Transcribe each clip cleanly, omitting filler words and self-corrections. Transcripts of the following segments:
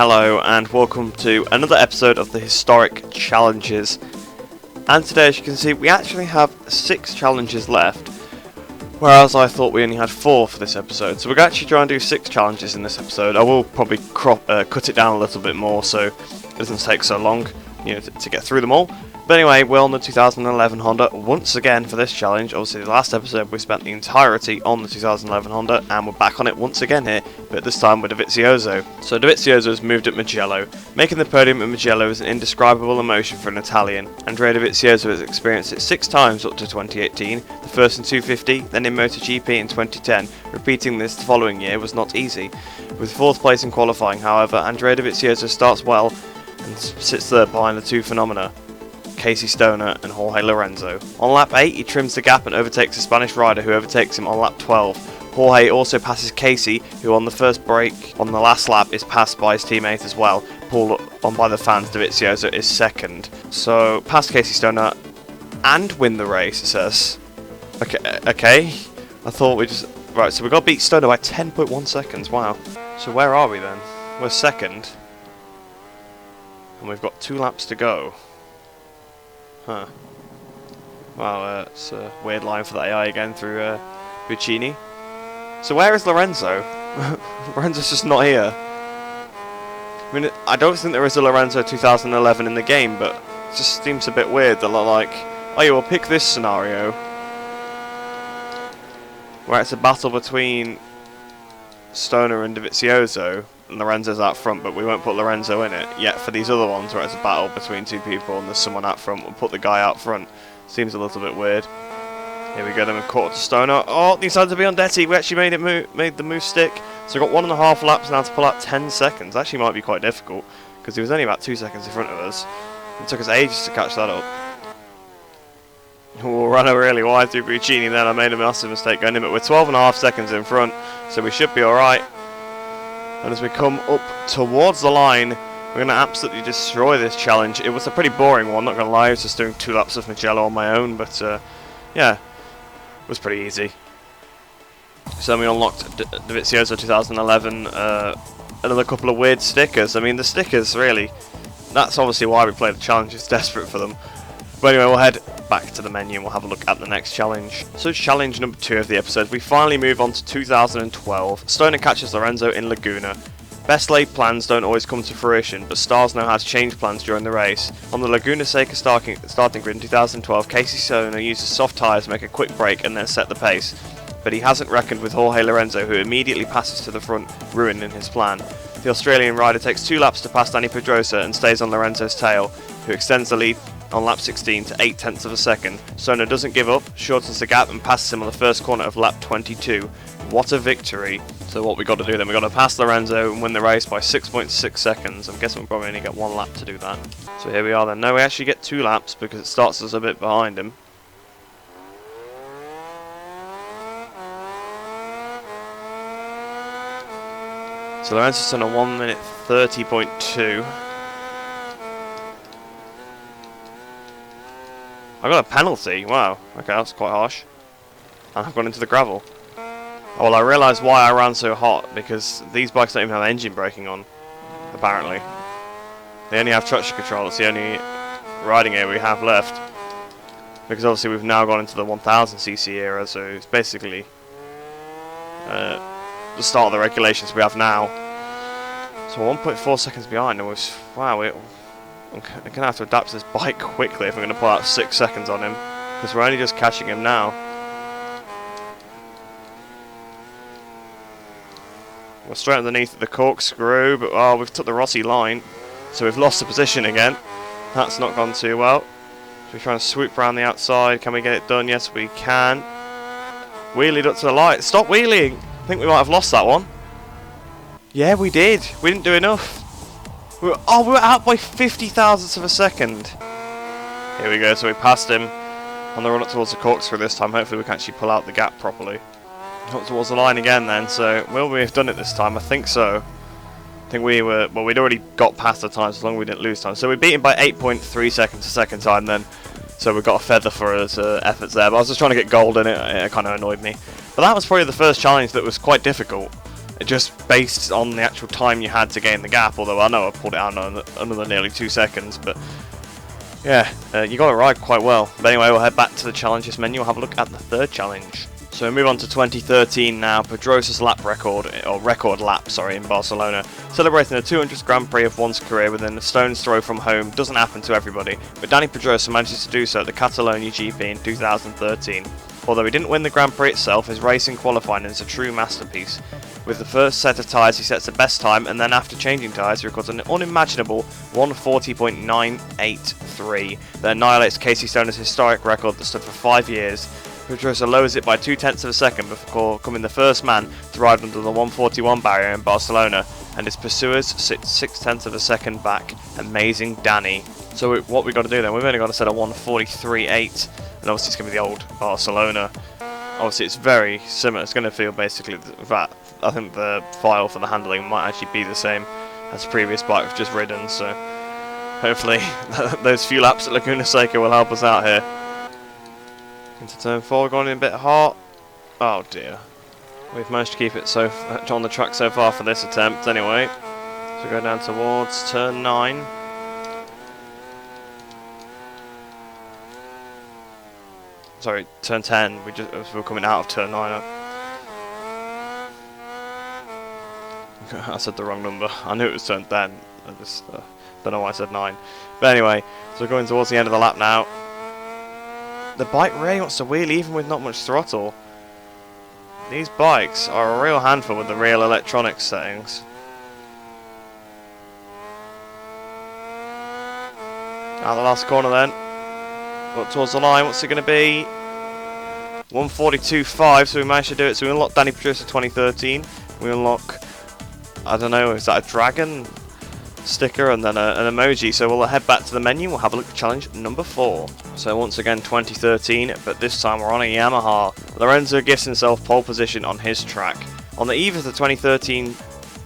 Hello and welcome to another episode of the Historic Challenges. And today, as you can see, we actually have 6 challenges left, whereas I thought we only had 4 for this episode. So we're going to actually try and do 6 challenges in this episode. I will probably cut it down a little bit more so it doesn't take so long, to get through them all. But anyway, we're on the 2011 Honda once again for this challenge. Obviously, the last episode we spent the entirety on the 2011 Honda, and we're back on it once again here, but this time with Dovizioso. So Dovizioso's moved at Mugello. Making the podium at Mugello is an indescribable emotion for an Italian. Andrea Dovizioso has experienced it 6 times up to 2018, the first in 250, then in Motogp in 2010. Repeating this the following year was not easy. With 4th place in qualifying, however, Andrea Dovizioso starts well and sits third behind the 2 phenomena, Casey Stoner and Jorge Lorenzo. On lap 8, he trims the gap and overtakes a Spanish rider who overtakes him on lap 12. Jorge also passes Casey, who on the first break on the last lap is passed by his teammate as well. Pulled on by the fans, Dovizioso is second. So, pass Casey Stoner and win the race, it says. Okay. I thought we just... Right, so we got to beat Stoner by 10.1 seconds, wow. So where are we then? We're second. And we've got 2 laps to go. Huh. Wow, it's a weird line for the AI again through Buccini. So where is Lorenzo? Lorenzo's just not here. I mean, I don't think there is a Lorenzo 2011 in the game, but it just seems a bit weird that like, oh yeah, we'll pick this scenario where it's a battle between Stoner and Dovizioso, and Lorenzo's out front, but we won't put Lorenzo in it. Yet for these other ones where it's a battle between 2 people and there's someone out front, we'll put the guy out front. Seems a little bit weird. Here we go, then we've caught to Stoner. Oh, he decided to be on Detti. We actually made the move stick. So we've got 1.5 laps now to pull out 10 seconds. Actually might be quite difficult, because he was only about 2 seconds in front of us. It took us ages to catch that up. We'll run a really wide through Buccini then. I made a massive mistake going in, but we're 12.5 seconds in front, so we should be alright. And as we come up towards the line, we're going to absolutely destroy this challenge. It was a pretty boring one, not going to lie. I was just doing 2 laps of Mugello on my own, but yeah, it was pretty easy. So we unlocked Dovizioso 2011, another couple of weird stickers. I mean, the stickers, really, that's obviously why we play the challenge. It's desperate for them. But anyway, we'll head back to the menu and we'll have a look at the next challenge. So challenge number 2 of the episode, we finally move on to 2012. Stoner catches Lorenzo in Laguna. Best laid plans don't always come to fruition, but stars know how to change plans during the race. On the Laguna Seca starting grid in 2012, Casey Stoner uses soft tyres to make a quick break and then set the pace. But he hasn't reckoned with Jorge Lorenzo, who immediately passes to the front, ruining his plan. The Australian rider takes 2 laps to pass Dani Pedrosa and stays on Lorenzo's tail, who extends the lead on lap 16 to 0.8 of a second. Stoner doesn't give up, shortens the gap and passes him on the first corner of lap 22. What a victory. So what we got to do then, we got to pass Lorenzo and win the race by 6.6 seconds. I'm guessing we'll probably only get 1 lap to do that. So here we are then. No, we actually get 2 laps because it starts us a bit behind him. So Lorenzo's done a 1 minute 30.2. I got a penalty, wow, okay, that's quite harsh. And I've gone into the gravel. Oh, well, I realised why I ran so hot, because these bikes don't even have engine braking on, apparently. They only have traction control, it's the only riding area we have left. Because obviously we've now gone into the 1000cc era, so it's basically the start of the regulations we have now. So 1.4 seconds behind, and wow, I'm going to have to adapt to this bike quickly if I'm going to pull out 6 seconds on him, because we're only just catching him now. We're straight underneath the corkscrew, but oh, we've took the Rossi line, so we've lost the position again. That's not gone too well. So we're trying to swoop around the outside. Can we get it done? Yes, we can. Wheelied up to the light. Stop wheeling! I think we might have lost that one. Yeah, we did. We didn't do enough. We were out by 50 thousandths of a second. Here we go, so we passed him on the run up towards the corkscrew this time. Hopefully we can actually pull out the gap properly. Up towards the line again then, so will we have done it this time? I think so. I think we were, well, we'd already got past the time, so long we didn't lose time. So we beat him by 8.3 seconds a second time then. So we got a feather for his efforts there, but I was just trying to get gold in it. It kind of annoyed me. But that was probably the first challenge that was quite difficult. just based on the actual time you had to gain the gap, although I know I pulled it out another nearly 2 seconds, but yeah, you got it right quite well. But anyway, we'll head back to the challenges menu, we'll have a look at the third challenge. So we move on to 2013 now, Pedrosa's lap record, or record lap, sorry, in Barcelona. Celebrating the 200th Grand Prix of one's career within a stone's throw from home doesn't happen to everybody, but Dani Pedrosa manages to do so at the Catalonia GP in 2013. Although he didn't win the Grand Prix itself, his racing qualifying is a true masterpiece. With the first set of tyres he sets the best time, and then after changing tyres he records an unimaginable 140.983 that annihilates Casey Stoner's historic record that stood for 5 years. Pedrosa lowers it by 0.2 of a second before becoming the first man to ride under the 141 barrier in Barcelona, and his pursuers sit 0.6 of a second back. Amazing Dani. So what we've got to do then, we've only got to set a 143.8, and obviously it's going to be the old Barcelona. Obviously it's very similar, it's going to feel basically that. I think the file for the handling might actually be the same as the previous bike we've just ridden, so hopefully those few laps at Laguna Seca will help us out here. Into turn 4, going in a bit hot. Oh dear. We've managed to keep it on the track so far for this attempt anyway. So we go down towards turn 9. Sorry, turn 10. We're coming out of turn 9. I said the wrong number. I knew it was turn 10. I just don't know why I said 9. But anyway, so we're going towards the end of the lap now. The bike really wants to wheel even with not much throttle. These bikes are a real handful with the real electronics settings. Out the last corner then. Up towards the line, what's it going to be? 142.5, so we managed to do it. So we unlock Dani Pedrosa 2013. We unlock, I don't know, is that a dragon sticker and then an emoji? So we'll head back to the menu, we'll have a look at challenge number 4. So once again 2013, but this time we're on a Yamaha. Lorenzo gives himself pole position on his track. On the eve of the 2013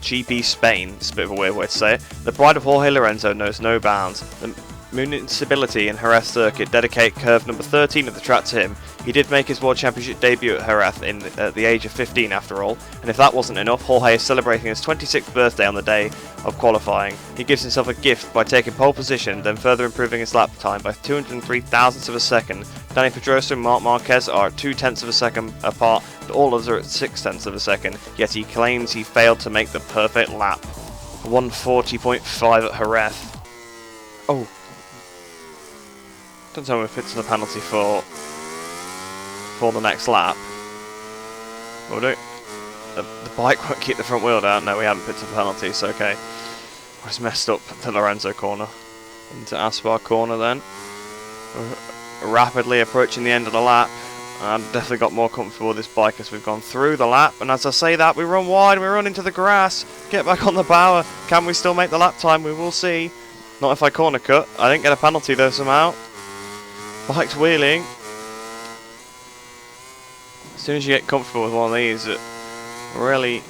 GP Spain, it's a bit of a weird way to say it, the pride of Jorge Lorenzo knows no bounds. The municipality in Jerez circuit dedicate curve number 13 of the track to him. He did make his World Championship debut at Jerez at the age of 15 after all, and if that wasn't enough, Jorge is celebrating his 26th birthday on the day of qualifying. He gives himself a gift by taking pole position, then further improving his lap time by 203 thousandths of a second. Dani Pedrosa and Marc Marquez are at 0.2 of a second apart, but all others are at 0.6 of a second, yet he claims he failed to make the perfect lap. 140.5 at Jerez. Oh. Don't tell me if it's the penalty for the next lap. Will do. The bike won't keep the front wheel down. No, we haven't picked up a penalty, so okay. I just messed up the Lorenzo corner. Into Aspar corner then. We're rapidly approaching the end of the lap. I've definitely got more comfortable with this bike as we've gone through the lap. And as I say that, we run wide, we run into the grass. Get back on the power. Can we still make the lap time? We will see. Not if I corner cut. I didn't get a penalty though somehow. Bike's wheeling. As soon as you get comfortable with one of these, it really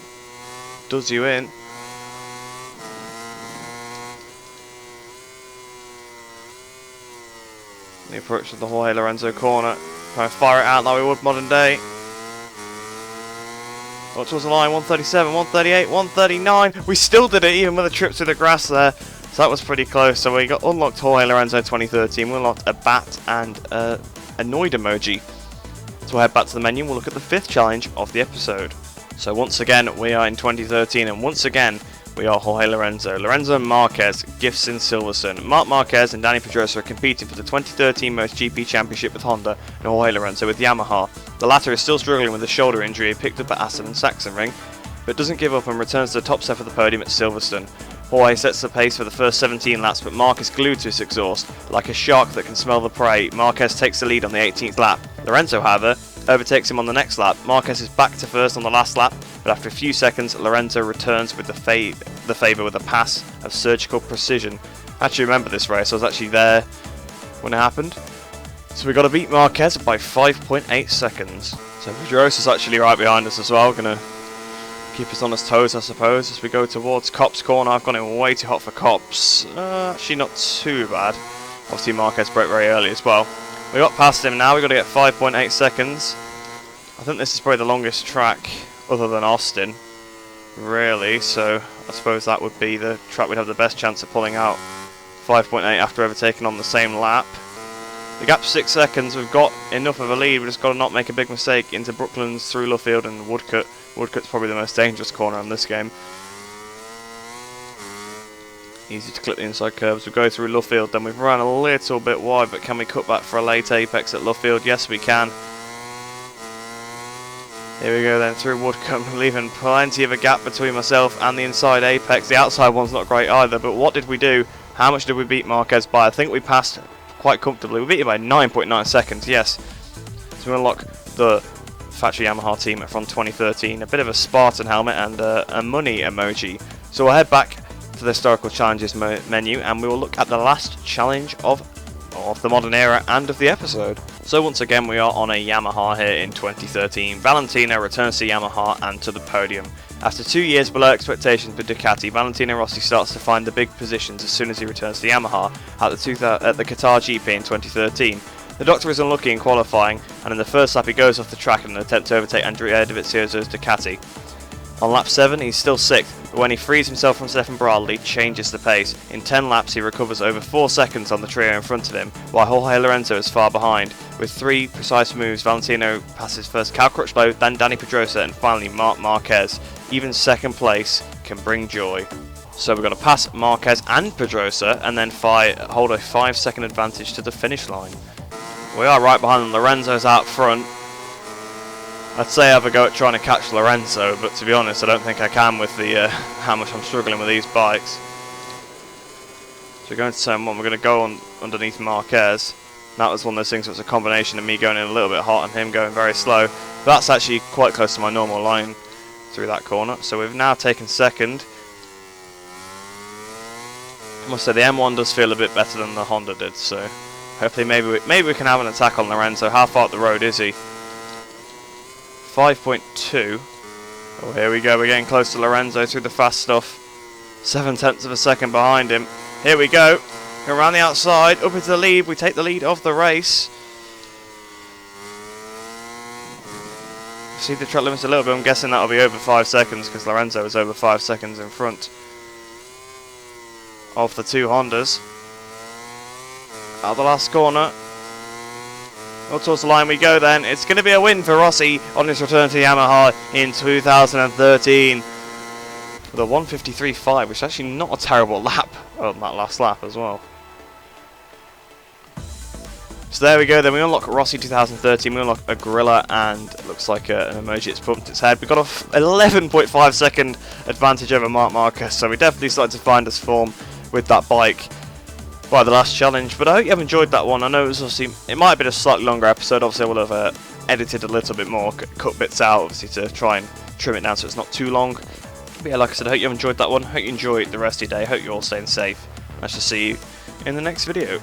does you in. The approach of the Jorge Lorenzo corner. Try to fire it out like we would modern day. Up towards the line, 137, 138, 139. We still did it even with a trip through the grass there. So that was pretty close. So we got unlocked Jorge Lorenzo 2013. We unlocked a bat and a annoyed emoji. So we'll head back to the menu and we'll look at the 5th challenge of the episode. So once again we are in 2013 and once again we are Jorge Lorenzo. Lorenzo and Marquez, gifts in Silverstone. Marc Marquez and Dani Pedrosa are competing for the 2013 MotoGP Championship with Honda and Jorge Lorenzo with Yamaha. The latter is still struggling with a shoulder injury he picked up at Aston and Sachsenring, but doesn't give up and returns to the top step of the podium at Silverstone. Jorge sets the pace for the first 17 laps, but Marc is glued to his exhaust. Like a shark that can smell the prey, Marquez takes the lead on the 18th lap. Lorenzo, however, overtakes him on the next lap. Marquez is back to first on the last lap, but after a few seconds, Lorenzo returns with the favour with a pass of surgical precision. I actually remember this race, I was actually there when it happened. So we got to beat Marquez by 5.8 seconds. So Pedrosa's actually right behind us as well, going to keep us on his toes, I suppose, as we go towards Cop's corner. I've gone in way too hot for Cop's. Actually not too bad. Obviously Marquez broke very early as well. We got past him now, we've got to get 5.8 seconds. I think this is probably the longest track, other than Austin. really, so I suppose that would be the track we'd have the best chance of pulling out 5.8 after overtaking on the same lap. The gap's 6 seconds, we've got enough of a lead, we've just got to not make a big mistake into Brooklands, through Luffield and Woodcut. Woodcut's probably the most dangerous corner in this game. Easy to clip the inside curves. We go through Luffield, then we've run a little bit wide, but can we cut back for a late apex at Luffield? Yes, we can. Here we go then through Woodcut, leaving plenty of a gap between myself and the inside apex. The outside one's not great either, but what did we do? How much did we beat Marquez by? I think we passed quite comfortably. We beat him by 9.9 seconds, yes. So we unlock the factory Yamaha team from 2013, a bit of a Spartan helmet and a money emoji. So we'll head back to the historical challenges menu and we will look at the last challenge of the modern era and of the episode. So once again we are on a Yamaha here in 2013. Valentino returns to Yamaha and to the podium. After 2 years below expectations with Ducati, Valentino Rossi starts to find the big positions as soon as he returns to Yamaha at the Qatar GP in 2013. The Doctor is unlucky in qualifying, and in the first lap he goes off the track in an attempt to overtake Andrea Dovizioso's Ducati. On lap 7 he's still 6th, but when he frees himself from Stefan Bradley, changes the pace. In 10 laps he recovers over 4 seconds on the trio in front of him, while Jorge Lorenzo is far behind. With 3 precise moves, Valentino passes first Cal Crutchlow, then Danny Pedrosa, and finally Marc Marquez. Even second place can bring joy. So we've got to pass Marquez and Pedrosa, and then hold a 5-second advantage to the finish line. We are right behind them. Lorenzo's out front. I'd say have a go at trying to catch Lorenzo, but to be honest I don't think I can with the how much I'm struggling with these bikes. So we're going to turn 1, we're going to go on underneath Marquez. That was one of those things that was a combination of me going in a little bit hot and him going very slow. But that's actually quite close to my normal line through that corner. So we've now taken second. I must say the M1 does feel a bit better than the Honda did, so hopefully maybe we can have an attack on Lorenzo. How far up the road is he? 5.2. Oh, here we go, we're getting close to Lorenzo through the fast stuff. 7/10 of a second behind him. Here we go. Around the outside, up into the lead. We take the lead of the race. See the track limits a little bit. I'm guessing that'll be over 5 seconds because Lorenzo is over 5 seconds in front of the 2 Hondas. Out of the last corner. Well, towards the line we go then. It's going to be a win for Rossi on his return to Yamaha in 2013. With a 1:53.5, which is actually not a terrible lap on that last lap as well. So there we go then, we unlock Rossi 2013, we unlock a gorilla and it looks like an emoji it's bumped its head. We got a 11.5 second advantage over Marc Marquez, so we definitely started to find us form with that bike by the last challenge. But I hope you have enjoyed that one. I know it was obviously, it might have been a slightly longer episode, obviously I will have edited a little bit more, cut bits out obviously to try and trim it down so it's not too long. But yeah, like I said, I hope you have enjoyed that one, hope you enjoy the rest of your day, hope you're all staying safe. I shall see you in the next video.